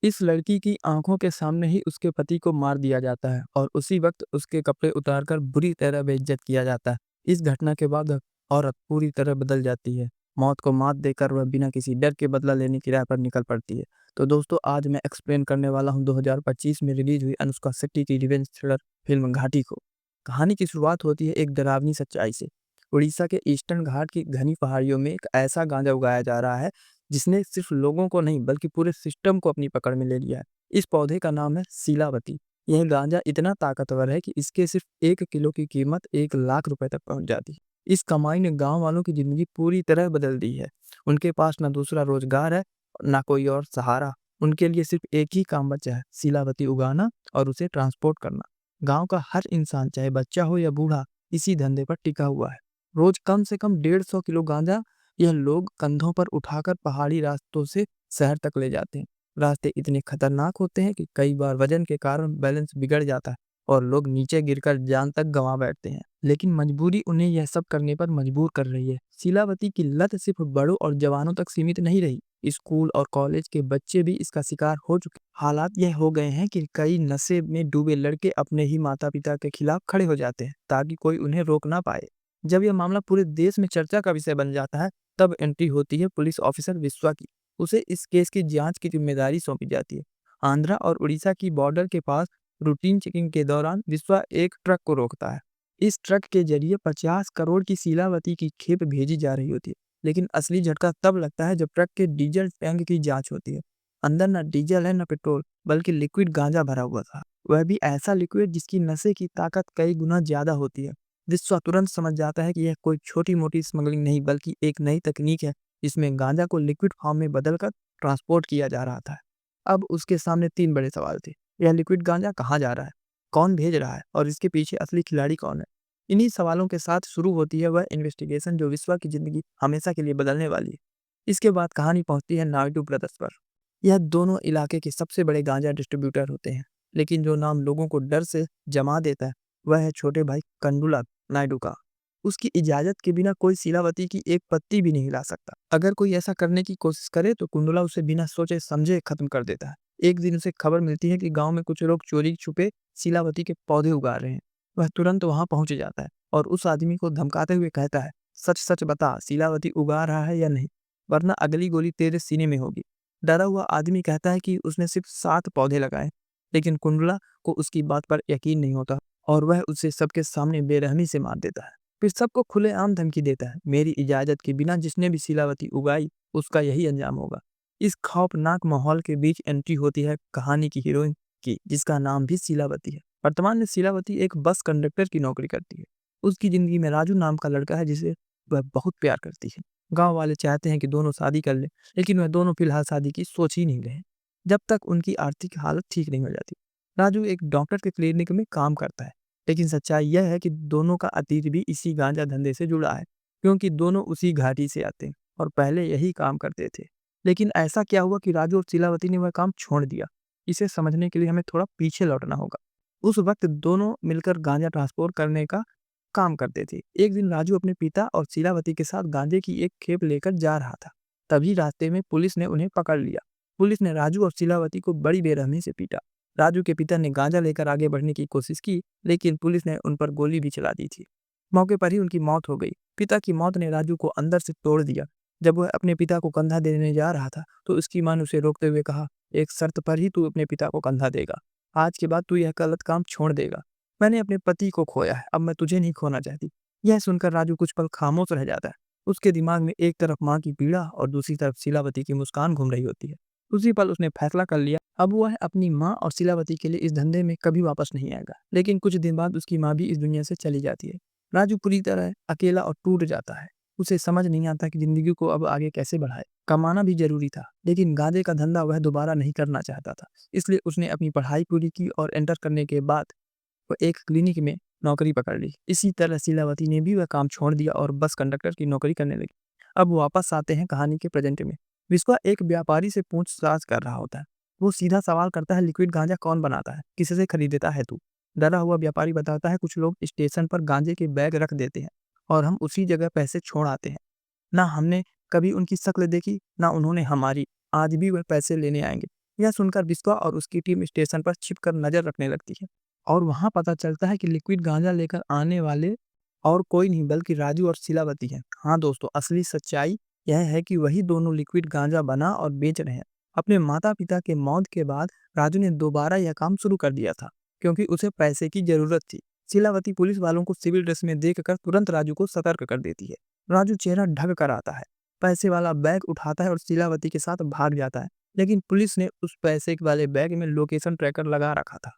इस लड़की की आँखों के सामने ही उसके पति को मार दिया जाता है और उसी वक़्त उसके कपड़े उतारकर बुरी तरह बेइज्जत किया जाता है। इस घटना के बाद औरत पूरी तरह बदल जाती है। मौत को मात देकर वह बिना किसी डर के बदला लेने की राह पर निकल पड़ती है। तो दोस्तों, आज मैं एक्सप्लेन करने वाला हूँ 2025 में रिलीज़ हुई अनुष्का शेट्टी की रिवेंज थ्रिलर फ़िल्म घाटी को। कहानी की शुरुआत होती है एक डरावनी सच्चाई से। उड़ीसा के ईस्टर्न घाट की घनी पहाड़ियों में एक ऐसा गांजा उगाया जा रहा है जिसने सिर्फ लोगों को नहीं बल्कि पूरे सिस्टम को अपनी पकड़ में ले लिया है। इस पौधे का नाम है सीलावती। यह गांजा इतना ताकतवर है कि इसके सिर्फ 1 किलो की कीमत 1 लाख रुपए तक पहुंच जाती है। इस कमाई ने गांव वालों की जिंदगी पूरी तरह बदल दी है। उनके पास ना दूसरा रोजगार है, ना कोई और सहारा। उनके लिए सिर्फ एक ही काम बचा है, सीलावती उगाना और उसे ट्रांसपोर्ट करना। गांव का हर इंसान, चाहे बच्चा हो या बूढ़ा, इसी धंधे पर टिका हुआ है। रोज कम से कम 150 किलो गांजा यह लोग कंधों पर उठाकर पहाड़ी रास्तों से शहर तक ले जाते हैं। रास्ते इतने खतरनाक होते हैं कि कई बार वजन के कारण बैलेंस बिगड़ जाता है और लोग नीचे गिरकर जान तक गंवा बैठते हैं। लेकिन मजबूरी उन्हें यह सब करने पर मजबूर कर रही है। शीलावती की लत सिर्फ बड़ों और जवानों तक सीमित नहीं रही, स्कूल और कॉलेज के बच्चे भी इसका शिकार हो चुके। हालात यह हो गए हैं कि कई नशे में डूबे लड़के अपने ही माता पिता के खिलाफ खड़े हो जाते हैं ताकि कोई उन्हें रोक ना पाए। जब यह मामला पूरे देश में चर्चा का विषय बन जाता है, तब एंट्री होती है पुलिस ऑफिसर विश्वा की। उसे इस केस की जांच की जिम्मेदारी सौंपी जाती है। आंध्रा और उड़ीसा की बॉर्डर के पास रूटीन चेकिंग के दौरान विश्वा एक ट्रक को रोकता है। इस ट्रक के जरिए 50 करोड़ की सीलावती की खेप भेजी जा रही होती है। लेकिन असली झटका तब लगता है जब ट्रक के डीजल टैंक की जांच होती है। अंदर न डीजल है न पेट्रोल, बल्कि लिक्विड गांजा भरा हुआ था। वह भी ऐसा लिक्विड जिसकी नशे की ताकत कई गुना ज्यादा होती है। विश्वा तुरंत समझ जाता है कि यह कोई छोटी मोटी स्मगलिंग नहीं बल्कि एक नई तकनीक है जिसमें गांजा को लिक्विड फॉर्म में बदलकर ट्रांसपोर्ट किया जा रहा था। अब उसके सामने 3 बड़े सवाल थे। यह लिक्विड गांजा कहाँ जा रहा है? कौन भेज रहा है? और इसके पीछे असली खिलाड़ी कौन है? इन्हीं सवालों के साथ शुरू होती है वह इन्वेस्टिगेशन जो विश्वा की जिंदगी हमेशा के लिए बदलने वाली है। इसके बाद कहानी पहुंचती है नायडू ब्रदर्स पर। यह दोनों इलाके के सबसे बड़े गांजा डिस्ट्रीब्यूटर होते हैं। लेकिन जो नाम लोगों को डर से जमा देता है, वह है छोटे भाई कंडूला नायडू का। उसकी इजाज़त के बिना कोई शीलावती की एक पत्ती भी नहीं हिला सकता। अगर कोई ऐसा करने की कोशिश करे तो कुंडला उसे बिना सोचे समझे खत्म कर देता है। एक दिन उसे खबर मिलती है कि गांव में कुछ लोग चोरी छुपे शीलावती के पौधे उगा रहे हैं। वह तुरंत वहां पहुंच जाता है और उस आदमी को धमकाते हुए कहता है, सच सच बता, शीलावती उगा रहा है या नहीं, वरना अगली गोली तेरे सीने में होगी। डरा हुआ आदमी कहता है कि उसने सिर्फ 7 पौधे लगाए। लेकिन कुंडला को उसकी बात पर यकीन नहीं होता और वह उसे सबके सामने बेरहमी से मार देता है। फिर सबको खुलेआम धमकी देता है, मेरी इजाजत के बिना जिसने भी शीलावती उगाई उसका यही अंजाम होगा। इस खौफनाक माहौल के बीच एंट्री होती है कहानी की हीरोइन की, जिसका नाम भी शीलावती है। वर्तमान में शीलावती एक बस कंडक्टर की नौकरी करती है। उसकी जिंदगी में राजू नाम का लड़का है जिसे वह बहुत प्यार करती है। गांव वाले चाहते हैं कि दोनों शादी कर लें, लेकिन वह दोनों फिलहाल शादी की सोच ही नहीं रहे जब तक उनकी आर्थिक हालत ठीक नहीं हो जाती। राजू एक डॉक्टर के क्लिनिक में काम करता है, लेकिन सच्चाई यह है कि दोनों का अतीत भी इसी गांजा धंधे से जुड़ा है, क्योंकि दोनों उसी घाटी से आते हैं और पहले यही काम करते थे। लेकिन ऐसा क्या हुआ कि राजू और शीलावती ने वह काम छोड़ दिया? इसे समझने के लिए हमें थोड़ा पीछे लौटना होगा। उस वक्त दोनों मिलकर गांजा ट्रांसपोर्ट करने का काम करते थे। एक दिन राजू अपने पिता और शीलावती के साथ गांजे की एक खेप लेकर जा रहा था। तभी रास्ते में पुलिस ने उन्हें पकड़ लिया। पुलिस ने राजू और शीलावती को बड़ी बेरहमी से पीटा। राजू के पिता ने गांजा लेकर आगे बढ़ने की कोशिश की, लेकिन पुलिस ने उन पर गोली भी चला दी थी। मौके पर ही उनकी मौत हो गई। पिता की मौत ने राजू को अंदर से तोड़ दिया। जब वह अपने पिता को कंधा देने जा रहा था, तो उसकी मां ने उसे रोकते हुए कहा, एक शर्त पर ही तू अपने पिता को कंधा देगा। आज के बाद तू यह गलत काम छोड़ देगा। मैंने अपने पति को खोया है, अब मैं तुझे नहीं खोना चाहती। यह सुनकर राजू कुछ पल खामोश रह जाता है। उसके दिमाग में एक तरफ मां की पीड़ा और दूसरी तरफ शीलावती की मुस्कान घूम रही होती है। उसी पल उसने फैसला कर लिया, अब वह अपनी माँ और शीलावती के लिए इस धंधे में कभी वापस नहीं आएगा। लेकिन कुछ दिन बाद उसकी माँ भी इस दुनिया से चली जाती है। राजू पूरी तरह अकेला और टूट जाता है। उसे समझ नहीं आता कि जिंदगी को अब आगे कैसे बढ़ाए। कमाना भी जरूरी था, लेकिन गांजे का धंधा वह दोबारा नहीं करना चाहता था। इसलिए उसने अपनी पढ़ाई पूरी की और एंटर करने के बाद वह एक क्लिनिक में नौकरी पकड़ ली। इसी तरह शीलावती ने भी वह काम छोड़ दिया और बस कंडक्टर की नौकरी करने लगी। अब वापस आते हैं कहानी के प्रेजेंट में। विश्वा एक व्यापारी से पूछताछ कर रहा होता है। वो सीधा सवाल करता है, लिक्विड गांजा कौन बनाता है, किससे खरीदता है तू? डरा हुआ व्यापारी बताता है, कुछ लोग स्टेशन पर गांजे के बैग रख देते हैं और हम उसी जगह पैसे छोड़ आते हैं। ना हमने कभी उनकी शक्ल देखी, ना उन्होंने हमारी। आज भी वह पैसे लेने आएंगे। यह सुनकर बिस्वा और उसकी टीम स्टेशन पर छिपकर नजर रखने लगती है और वहां पता चलता है कि लिक्विड गांजा लेकर आने वाले और कोई नहीं बल्कि राजू और शिलावती हैं। हाँ दोस्तों, असली सच्चाई यह है कि वही दोनों लिक्विड गांजा बना और बेच रहे हैं। अपने माता पिता के मौत के बाद राजू ने दोबारा यह काम शुरू कर दिया था क्योंकि उसे पैसे की जरूरत थी। शिलावती पुलिस वालों को सिविल ड्रेस में देखकर तुरंत राजू को सतर्क कर देती है। राजू चेहरा ढक कर आता है, पैसे वाला बैग उठाता है और शिलावती के साथ भाग जाता है। लेकिन पुलिस ने उस पैसे वाले बैग में लोकेशन ट्रैकर लगा रखा था।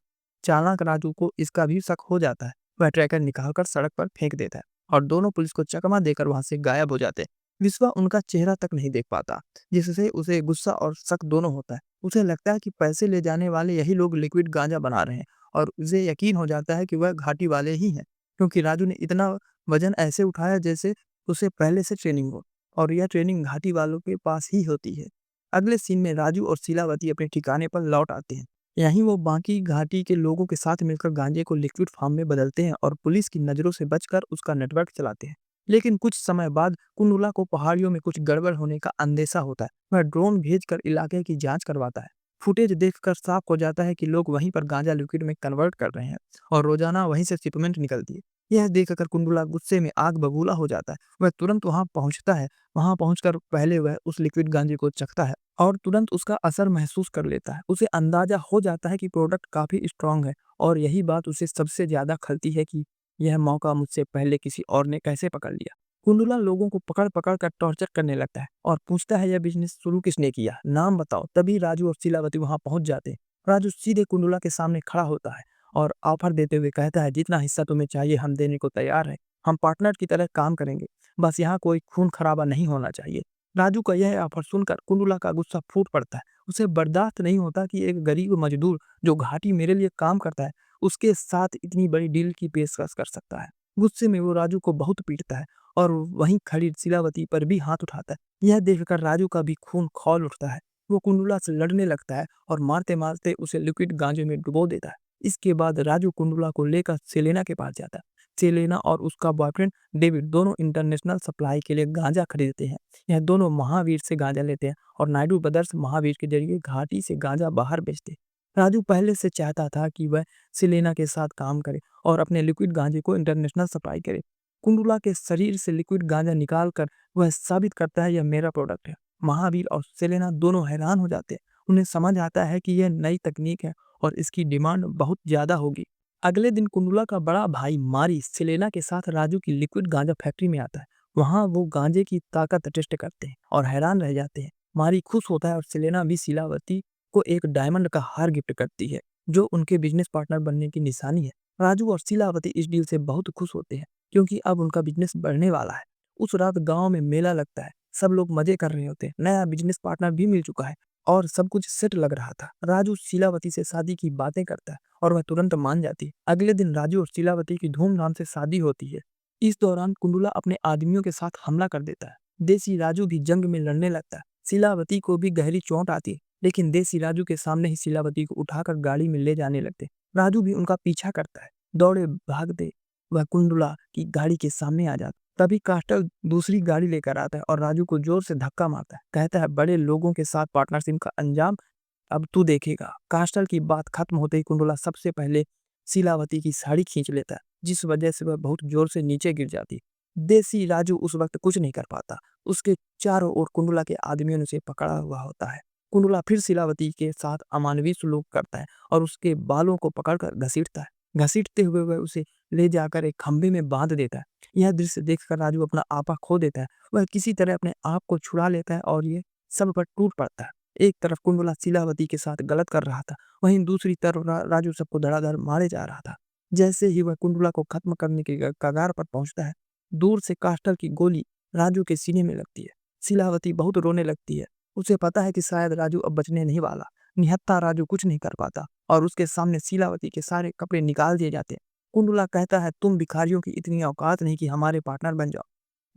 चालाक राजू को इसका भी शक हो जाता है। वह ट्रैकर निकालकर सड़क पर फेंक देता है और दोनों पुलिस को चकमा देकर वहां से गायब हो जाते हैं। विश्वा उनका चेहरा तक नहीं देख पाता, जिससे उसे गुस्सा और शक दोनों होता है। उसे लगता है कि पैसे ले जाने वाले यही लोग लिक्विड गांजा बना रहे हैं और उसे यकीन हो जाता है कि वह घाटी वाले ही हैं, क्योंकि राजू ने इतना वजन ऐसे उठाया जैसे उसे पहले से ट्रेनिंग हो और यह ट्रेनिंग घाटी वालों के पास ही होती है। अगले सीन में राजू और शीलावती अपने ठिकाने पर लौट आते हैं। यहीं वो बाकी घाटी के लोगों के साथ मिलकर गांजे को लिक्विड फॉर्म में बदलते हैं और पुलिस की नजरों से बचकर उसका नेटवर्क चलाते हैं। लेकिन कुछ समय बाद कुंडुला को पहाड़ियों में कुछ गड़बड़ होने का अंदेशा होता है। वह ड्रोन भेजकर इलाके की जांच करवाता है। फुटेज देखकर साफ हो जाता है कि लोग वहीं पर गांजा लिक्विड में कन्वर्ट कर रहे हैं और रोजाना वहीं से शिपमेंट निकलती है। यह देखकर कुंडुला गुस्से में आग बबूला हो जाता है। वह तुरंत वहां पहुंचता है। वहां पहुंचकर पहले वह उस लिक्विड गांजे को चखता है और तुरंत उसका असर महसूस कर लेता है। उसे अंदाजा हो जाता है कि प्रोडक्ट काफी स्ट्रांग है और यही बात उसे सबसे ज्यादा खलती है कि यह मौका मुझसे पहले किसी और ने कैसे पकड़ लिया। कुंडुला लोगों को पकड़ पकड़ कर टॉर्चर करने लगता है और पूछता है यह बिजनेस शुरू किसने किया, नाम बताओ। तभी राजू और शीलावती वहां पहुंच जाते हैं। राजू सीधे कुंडुला के सामने खड़ा होता है और ऑफर देते हुए कहता है जितना हिस्सा तुम्हें चाहिए हम देने को तैयार हैं। हम पार्टनर की तरह काम करेंगे, बस यहाँ कोई खून खराबा नहीं होना चाहिए। राजू का यह ऑफर सुनकर कुंडुला का गुस्सा फूट पड़ता है। उसे बर्दाश्त नहीं होता कि एक गरीब मजदूर जो घाटी मेरे लिए काम करता है उसके साथ इतनी बड़ी डील की पेशकश कर सकता है। गुस्से में वो राजू को बहुत पीटता है और वहीं खड़ी शिलावती पर भी हाथ उठाता है। यह देखकर राजू का भी खून खौल उठता है। वो कुंडुला से लड़ने लगता है और मारते मारते उसे लिक्विड गांजे में डुबो देता है। इसके बाद राजू कुंडुला को लेकर सेलेना के पास जाता है। सेलेना और उसका बॉयफ्रेंड डेविड दोनों इंटरनेशनल सप्लाई के लिए गांजा खरीदते हैं। यह दोनों महावीर से गांजा लेते हैं और नायडू ब्रदर्स महावीर के जरिए घाटी से गांजा बाहर बेचते हैं। राजू पहले से चाहता था कि वह सेलेना के साथ काम करे और अपने लिक्विड गांजे को इंटरनेशनल सप्लाई करे। कुंडुला के शरीर से लिक्विड गांजा निकालकर वह साबित करता है यह मेरा प्रोडक्ट है। महावीर और सेलेना दोनों हैरान हो जाते हैं। उन्हें समझ आता है कि यह नई तकनीक है और इसकी डिमांड बहुत ज्यादा होगी। अगले दिन कुंडुला का बड़ा भाई मारी सेलेना के साथ राजू की लिक्विड गांजा फैक्ट्री में आता है। वहां वो गांजे की ताकत टेस्ट करते हैं और हैरान रह जाते हैं। मारी खुश होता है और सेलेना भी शिलावती को एक डायमंड का हार गिफ्ट करती है जो उनके बिजनेस पार्टनर बनने की निशानी है। राजू और शिलावती इस डील से बहुत खुश होते हैं क्योंकि अब उनका बिजनेस बढ़ने वाला है। उस रात गांव में मेला लगता है। सब लोग मजे कर रहे होते हैं। नया बिजनेस पार्टनर भी मिल चुका है और सब कुछ सेट लग रहा था। राजू शीलावती से शादी की बातें करता है और वह तुरंत मान जाती है। अगले दिन राजू और शीलावती की धूमधाम से शादी होती है। इस दौरान कुंडुला अपने आदमियों के साथ हमला कर देता है। देसी राजू भी जंग में लड़ने लगता है। शीलावती को भी गहरी चोट आती है, लेकिन देसी राजू के सामने ही शीलावती को उठाकर गाड़ी में ले जाने लगते। राजू भी उनका पीछा करता है। दौड़े भागते वह कुंडुला की गाड़ी के सामने आ जाता। तभी कास्टल दूसरी गाड़ी लेकर आता है और राजू को जोर से धक्का मारता है। कहता है बड़े लोगों के साथ पार्टनरशिप का अंजाम अब तू देखेगा। कास्टल की बात खत्म होते ही कुंडुला सबसे पहले शीलावती की साड़ी खींच लेता है, जिस वजह से वह बहुत जोर से नीचे गिर जाती। देसी राजू उस वक्त कुछ नहीं कर पाता। उसके चारों ओर कुंडुला के आदमियों ने उसे पकड़ा हुआ होता है। कुंडुला फिर शीलावती के साथ अमानवीय सलूक करता है और उसके बालों को पकड़कर घसीटता है। घसीटते हुए वह उसे ले जाकर एक खंभे में बांध देता है। यह दृश्य देखकर राजू अपना आपा खो देता है। वह किसी तरह अपने आप को छुड़ा लेता है और ये सब पर टूट पड़ता है। एक तरफ कुंडुला शीलावती के साथ गलत कर रहा था, वहीं दूसरी तरफ राजू सबको धड़ाधड़ मारे जा रहा था। जैसे ही वह कुंडुला को खत्म करने के कगार पर पहुंचता है, दूर से कास्टर की गोली राजू के सीने में लगती है। शीलावती बहुत रोने लगती है। उसे पता है कि शायद राजू अब बचने नहीं वाला। निहत्था राजू कुछ नहीं कर पाता और उसके सामने शीलावती के सारे कपड़े निकाल दिए जाते हैं। कुंडुला कहता है तुम भिखारियों की इतनी औकात नहीं कि हमारे पार्टनर बन जाओ,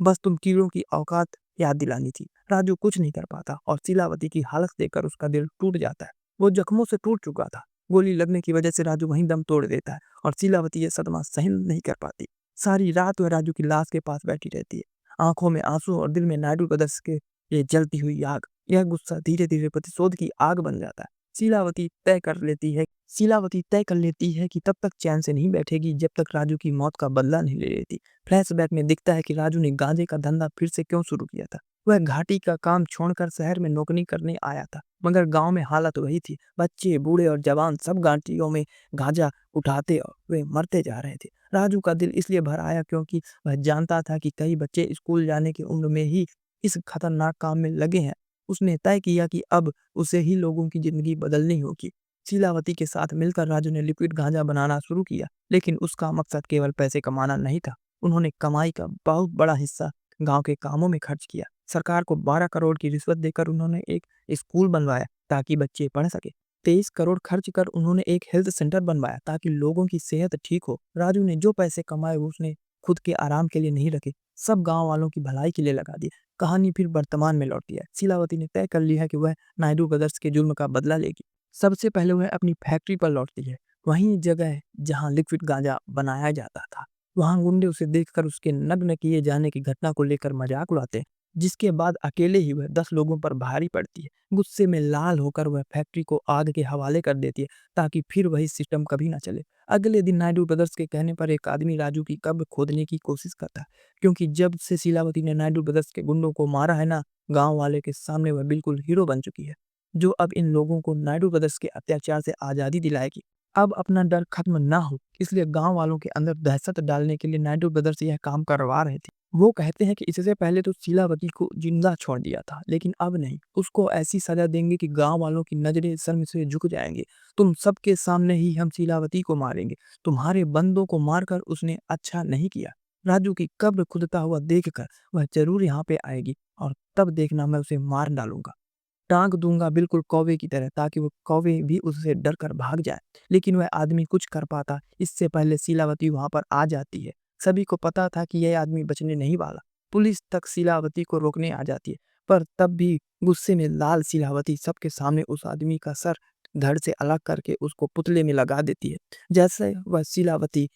बस तुम कीड़ों की औकात याद दिलानी थी। राजू कुछ नहीं कर पाता और शीलावती की हालत देखकर उसका दिल टूट जाता है। वो जख्मों से टूट चुका था। गोली लगने की वजह से राजू वहीं दम तोड़ देता है और शीलावती ये सदमा सहन नहीं कर पाती। सारी रात वह राजू की लाश के पास बैठी रहती है, आंखों में आंसू और दिल में नायडू ब्रदर्स के ये जलती हुई आग। यह गुस्सा धीरे धीरे प्रतिशोध की आग बन जाता है। शीलावती तय कर लेती है कि तब तक चैन से नहीं बैठेगी जब तक राजू की मौत का बदला नहीं ले लेती। फ्लैशबैक में दिखता है कि राजू ने गांजे का धंधा फिर से क्यों शुरू किया था। वह घाटी का काम छोड़कर शहर में नौकरी करने आया था, मगर गांव में हालत वही थी। बच्चे, बूढ़े और जवान सब घाटियों में गांजा उठाते और वे मरते जा रहे थे। राजू का दिल इसलिए भर आया क्योंकि वह जानता था कि कई बच्चे स्कूल जाने की उम्र में ही इस खतरनाक काम में लगे हैं। उसने तय किया कि अब उसे ही लोगों की जिंदगी बदलनी होगी। शीलावती के साथ मिलकर राजू ने लिक्विड गांजा बनाना शुरू किया, लेकिन उसका मकसद केवल पैसे कमाना नहीं था। उन्होंने कमाई का बहुत बड़ा हिस्सा गांव के कामों में खर्च किया। सरकार को 12 करोड़ की रिश्वत देकर उन्होंने एक स्कूल बनवाया ताकि बच्चे पढ़ सके। 23 करोड़ खर्च कर उन्होंने एक हेल्थ सेंटर बनवाया ताकि लोगों की सेहत ठीक हो। राजू ने जो पैसे कमाए वो उसने खुद के आराम के लिए नहीं रखे, सब गांव वालों की भलाई के लिए लगा दिए। कहानी फिर वर्तमान में लौटती है। शीलावती ने तय कर लिया है कि वह नायडू ब्रदर्स के जुल्म का बदला लेगी। सबसे पहले वह अपनी फैक्ट्री पर लौटती है, वहीं जगह जहां लिक्विड गांजा बनाया जाता था। वहां गुंडे उसे देखकर उसके नग्न किए जाने की घटना को लेकर मजाक उड़ाते हैं, जिसके बाद अकेले ही वह 10 लोगों पर भारी पड़ती है। गुस्से में लाल होकर वह फैक्ट्री को आग के हवाले कर देती है ताकि फिर वही सिस्टम कभी ना चले। अगले दिन नायडू ब्रदर्स के कहने पर एक आदमी राजू की कब्र खोदने की कोशिश करता है, क्योंकि जब से शीलावती ने नायडू ब्रदर्स के गुंडों को मारा है ना, गांव वाले के सामने वह बिल्कुल हीरो बन चुकी है, जो अब इन लोगों को नायडू ब्रदर्स के अत्याचार से आजादी दिलाएगी। अब अपना डर खत्म ना हो, इसलिए गांव वालों के अंदर दहशत डालने के लिए नायडू ब्रदर्स यह काम करवा रहे थे। वो कहते हैं कि इससे पहले तो शीलावती को जिंदा छोड़ दिया था, लेकिन अब नहीं, उसको ऐसी सजा देंगे कि गांव वालों की नजरें शर्म से झुक जाएंगे। तुम सबके सामने ही हम शीलावती को मारेंगे। तुम्हारे बंदों को मारकर उसने अच्छा नहीं किया। राजू की कब्र खुदता हुआ देखकर वह जरूर यहाँ पे आएगी, और तब देखना मैं उसे मार डालूंगा, टांग दूंगा बिल्कुल कौवे की तरह, ताकि वो कौवे भी उससे डर कर भाग जाए। लेकिन वह आदमी कुछ कर पाता इससे पहले शीलावती वहां पर आ जाती है। सभी को पता था कि यह आदमी बचने नहीं वाला। पुलिस तक शीलावती को रोकने आ जाती है, पर तब भी गुस्से में लाल शीलावती सबके सामने उस आदमी का सर धड़ से अलग करके उसको पुतले में लगा देती है। जैसे वह शीलावती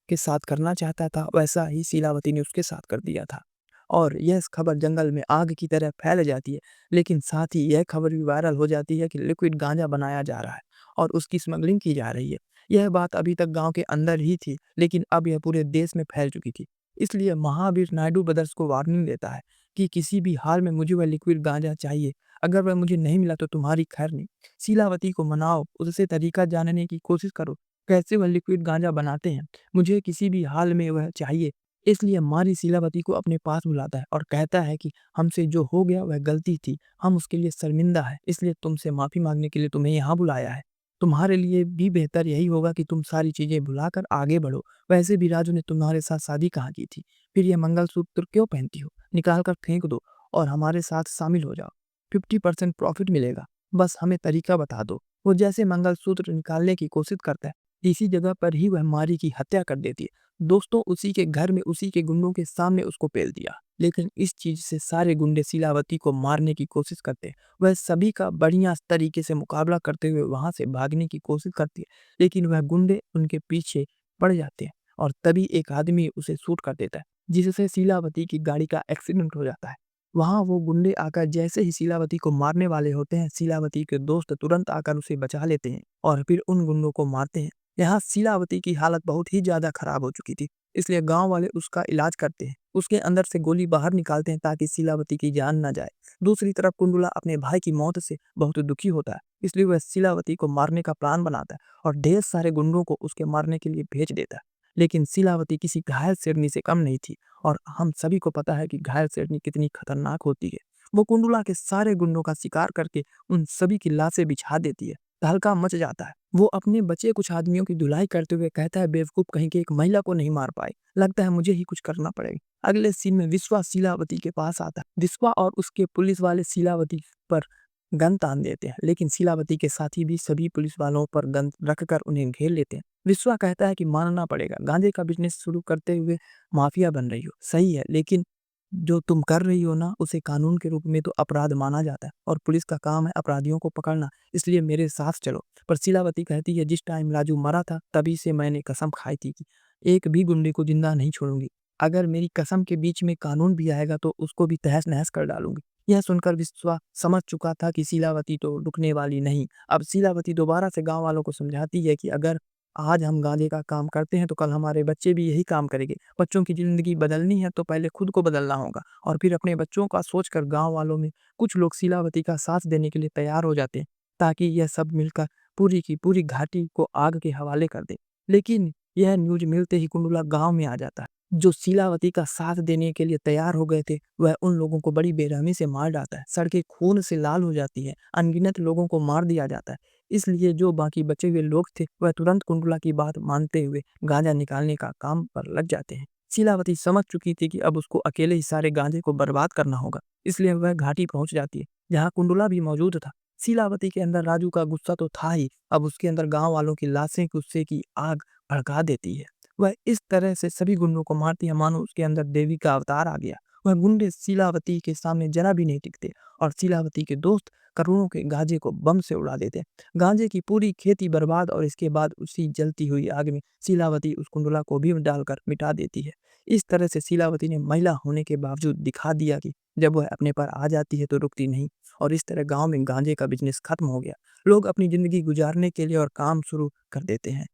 के साथ करना चाहता था, वैसा ही शीलावती ने उसके साथ कर दिया था। और यह खबर जंगल में आग की तरह फैल जाती है। लेकिन साथ ही यह खबर भी वायरल हो जाती है कि लिक्विड गांजा बनाया जा रहा है और उसकी स्मगलिंग की जा रही है। यह बात अभी तक गांव के अंदर ही थी, लेकिन अब यह पूरे देश में फैल चुकी थी। इसलिए महावीर नायडू ब्रदर्स को वार्निंग देता है कि किसी भी हाल में मुझे वह लिक्विड गांजा चाहिए। अगर वह मुझे नहीं मिला तो तुम्हारी खैर नहीं। शीलावती को मनाओ, उससे तरीका जानने की कोशिश करो, कैसे वह लिक्विड गांजा बनाते हैं। मुझे किसी भी हाल में वह चाहिए। इसलिए मारी शीलावती को अपने पास बुलाता है और कहता है कि हमसे जो हो गया वह गलती थी, हम उसके लिए शर्मिंदा है, इसलिए तुमसे माफी मांगने के लिए तुम्हें यहाँ बुलाया है। तुम्हारे लिए भी बेहतर यही होगा कि तुम सारी चीजें भुलाकर आगे बढ़ो। वैसे भी राजू ने तुम्हारे साथ शादी कहाँ की थी, फिर यह मंगलसूत्र क्यों पहनती हो? निकाल कर फेंक दो और हमारे साथ शामिल हो जाओ। 50% प्रॉफिट मिलेगा, बस हमें तरीका बता दो। वो जैसे मंगलसूत्र निकालने की कोशिश करता है, इसी जगह पर ही वह मारी की हत्या कर देती है। दोस्तों, उसी के घर में उसी के गुंडों के सामने उसको पेल दिया। लेकिन इस चीज से सारे गुंडे शीलावती को मारने की कोशिश करते हैं। वह सभी का बढ़िया तरीके से मुकाबला करते हुए वहां से भागने की कोशिश करती है, लेकिन वह गुंडे उनके पीछे पड़ जाते हैं और तभी एक आदमी उसे शूट कर देता है, जिससे शीलावती की गाड़ी का एक्सीडेंट हो जाता है। वहां वो गुंडे आकर जैसे ही शीलावती को मारने वाले होते हैं, शीलावती के दोस्त तुरंत आकर उसे बचा लेते हैं और फिर उन गुंडों को मारते हैं। यहाँ शीलावती की हालत बहुत ही ज्यादा खराब हो चुकी थी, इसलिए गांव वाले उसका इलाज करते हैं, उसके अंदर से गोली बाहर निकालते हैं ताकि शीलावती की जान न जाए। दूसरी तरफ कुंडुला अपने भाई की मौत से बहुत दुखी होता है, इसलिए वह शीलावती को मारने का प्लान बनाता है और ढेर सारे गुंडों को उसके मारने के लिए भेज देता है। लेकिन शीलावती किसी घायल शेरनी से कम नहीं थी, और हम सभी को पता है कि घायल शेरनी कितनी खतरनाक होती है। वो कुंडुला के सारे गुंडों का शिकार करके उन सभी की लाशें बिछा देती है। तहलका मच जाता है। वो अपने बचे कुछ आदमियों की धुलाई करते हुए कहता है, बेवकूफ कहीं के एक महिला को नहीं मार पाए, लगता है मुझे ही कुछ करना पड़ेगा। अगले सीन में विश्वा शीलावती के पास आता है। विश्वा और उसके पुलिस वाले शीलावती पर गन तान देते हैं, लेकिन शीलावती के साथी भी सभी पुलिस वालों पर गन रखकर उन्हें घेर लेते हैं। विश्वा कहता है कि मानना पड़ेगा, गांजे का बिजनेस शुरू करते हुए माफिया बन रही हो, सही है, लेकिन जो तुम कर रही हो ना, उसे कानून के रूप में तो अपराध माना जाता है और पुलिस का काम है अपराधियों को पकड़ना, इसलिए मेरे साथ चलो। पर शीलावती कहती है, जिस टाइम राजू मरा था तभी से मैंने कसम खाई थी कि एक भी गुंडे को जिंदा नहीं छोड़ूंगी। अगर मेरी कसम के बीच में कानून भी आएगा तो उसको भी तहस-नहस कर डालूँगी। यह सुनकर विश्वा समझ चुका था कि शीलावती तो रुकने वाली नहीं। अब शीलावती दोबारा से गाँव वालों को समझाती है कि अगर आज हम गांजे का काम करते हैं तो कल हमारे बच्चे भी यही काम करेंगे। बच्चों की ज़िंदगी बदलनी है तो पहले खुद को बदलना होगा और फिर अपने बच्चों का सोचकर गाँव वालों में कुछ लोग शीलावती का साथ देने के लिए तैयार हो जाते हैं, ताकि यह सब मिलकर पूरी की पूरी घाटी को आग के हवाले कर दें। लेकिन यह न्यूज़ मिलते ही कुंडुला गाँव में आ जाता है। जो शीलावती का साथ देने के लिए तैयार हो गए थे, वह उन लोगों को बड़ी बेरहमी से मार डालता है। सड़कें खून से लाल हो जाती हैं, अनगिनत लोगों को मार दिया जाता है। इसलिए जो बाकी बचे हुए लोग थे, वह तुरंत कुंडुला की बात मानते हुए गांजा निकालने का काम पर लग जाते हैं। शीलावती समझ चुकी थी कि अब उसको अकेले ही सारे गांजे को बर्बाद करना होगा, इसलिए वह घाटी पहुंच जाती है, जहां कुंडुला भी मौजूद था। शीलावती के अंदर राजू का गुस्सा तो था ही, अब उसके अंदर गांव वालों की लाशें गुस्से की आग भड़का देती है। वह इस तरह से सभी गुंडों को मारती है मानो उसके अंदर देवी का अवतार आ गया। वह गुंडे शीलावती के सामने जरा भी नहीं टिकते और शीलावती के दोस्त करोड़ों के गांजे को बम से उड़ा देते हैं। गांजे की पूरी खेती बर्बाद और इसके बाद उसी जलती हुई आग में शीलावती उस कुंडला को भी डालकर मिटा देती है। इस तरह से शीलावती ने महिला होने के बावजूद दिखा दिया कि जब वह अपने पर आ जाती है तो रुकती नहीं। और इस तरह गांव में गांजे का बिजनेस खत्म हो गया। लोग अपनी जिंदगी गुजारने के लिए और काम शुरू कर देते हैं।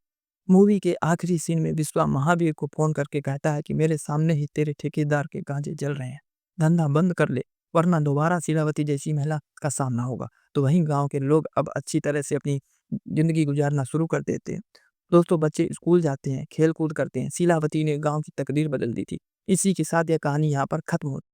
मूवी के आखिरी सीन में विश्वा महावीर को फोन करके कहता है कि मेरे सामने ही तेरे ठेकेदार के गांजे जल रहे हैं, धंधा बंद कर ले, वरना दोबारा शीलावती जैसी महिला का सामना होगा। तो वहीं गांव के लोग अब अच्छी तरह से अपनी जिंदगी गुजारना शुरू कर देते हैं। दोस्तों, बच्चे स्कूल जाते हैं, खेल कूद करते हैं। शीलावती ने गांव की तकदीर बदल दी थी। इसी के साथ यह कहानी यहाँ पर खत्म होती है।